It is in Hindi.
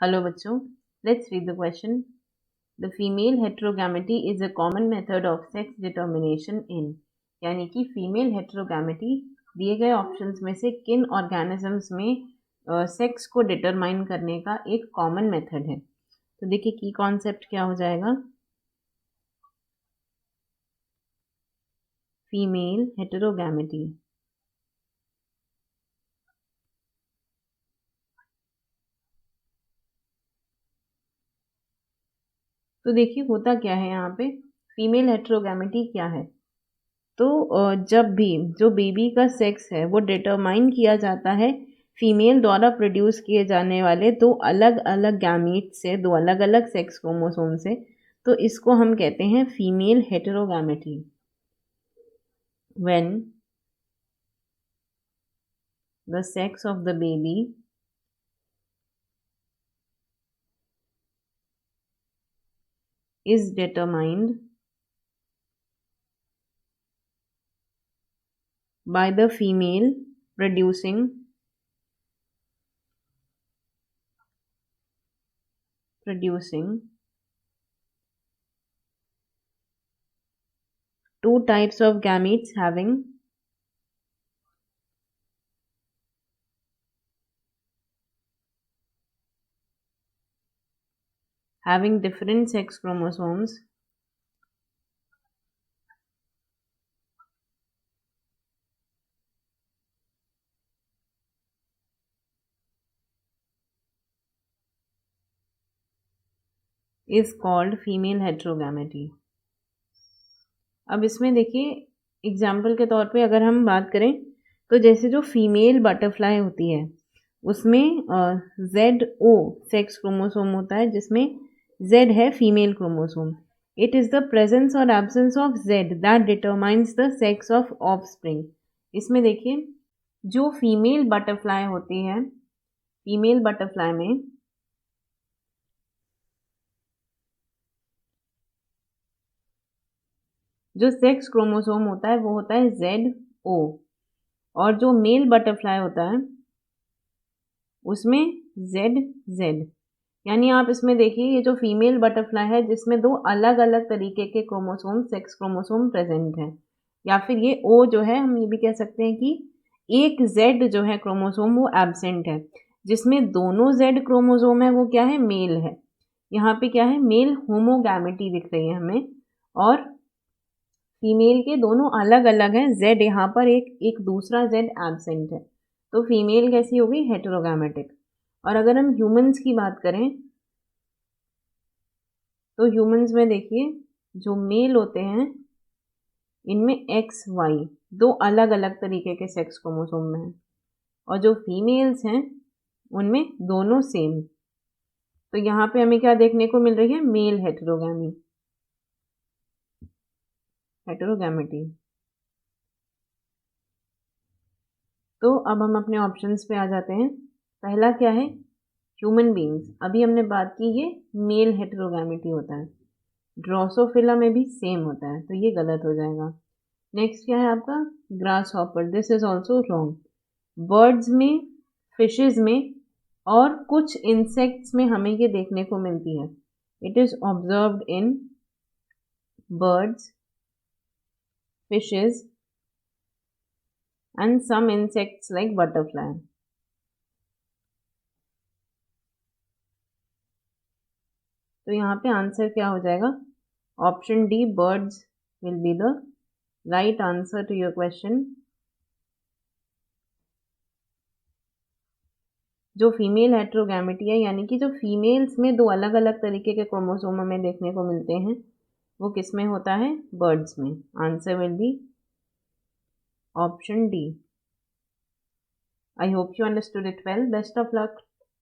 Hello बच्चों, let's read the question. The female heterogamety is a common method of sex determination in, यानी कि फीमेल हेटेरोगैमेटी दिए गए ऑप्शंस में से किन ऑर्गेनिजम्स में सेक्स को डिटरमाइन करने का एक कॉमन मेथड है। तो देखिए की कॉन्सेप्ट क्या हो जाएगा। फीमेल हेटेरोगैमेटी, तो देखिए होता क्या है यहाँ पे, फीमेल हेटेरोगैमेटी क्या है। तो जब भी जो बेबी का सेक्स है वो डिटरमाइन किया जाता है फीमेल द्वारा प्रोड्यूस किए जाने वाले दो अलग अलग गैमीट से, दो अलग अलग सेक्स क्रोमोसोम से। तो इसको हम कहते हैं female heterogamety. When the sex of the baby is determined by the female producing two types of gametes having different sex chromosomes is called female heterogamety। अब इसमें देखिए एग्जाम्पल के तौर पे अगर हम बात करें तो जैसे जो फीमेल बटरफ्लाई होती है उसमें ZO सेक्स क्रोमोसोम होता है, जिसमें Z है female chromosome. It is the presence और absence of Z that determines the sex of offspring. इसमें देखिए जो फीमेल बटरफ्लाई होती है, फीमेल बटरफ्लाई में जो सेक्स क्रोमोसोम होता है वो होता है ZO, और जो मेल बटरफ्लाई होता है उसमें ZZ। यानी आप इसमें देखिए ये जो फीमेल बटरफ्लाई है जिसमें दो अलग अलग तरीके के क्रोमोसोम, सेक्स क्रोमोसोम प्रेजेंट हैं, या फिर ये O जो है हम ये भी कह सकते हैं कि एक Z जो है क्रोमोसोम वो एब्सेंट है। जिसमें दोनों Z क्रोमोसोम है वो क्या है, मेल है। यहाँ पे क्या है, मेल होमोगैमेटी दिख रही है हमें, और फीमेल के दोनों अलग अलग हैं। Z यहाँ पर एक दूसरा Z एब्सेंट है, तो फीमेल कैसी हो गई, हेटेरोगैमेटिक। और अगर हम ह्यूमंस की बात करें तो ह्यूमंस में देखिए जो मेल होते हैं इनमें XY दो अलग अलग तरीके के सेक्स क्रोमोसोम में हैं, और जो फीमेल्स हैं उनमें दोनों सेम। तो यहाँ पे हमें क्या देखने को मिल रही है, मेल हेटेरोगैमेटी। तो अब हम अपने ऑप्शंस पे आ जाते हैं। पहला क्या है, ह्यूमन बींग्स। अभी हमने बात की ये मेल हेटेरोगैमेटी होता है, ड्रोसोफिला में भी सेम होता है, तो ये गलत हो जाएगा। नेक्स्ट क्या है आपका, grass hopper, this is also wrong. Birds में, फिशेज में और कुछ इंसेक्ट्स में हमें ये देखने को मिलती है। It is observed in birds, fishes and some insects like butterfly. तो यहाँ पे आंसर क्या हो जाएगा, option D birds will be the right answer to your question. जो फीमेल हेटेरोगैमेटी है, यानी कि जो फीमेल्स में दो अलग अलग तरीके के क्रोमोसोम हमें देखने को मिलते हैं, वो किस में होता है, बर्ड्स में। Answer will be option D. I hope you understood it well. Best of luck.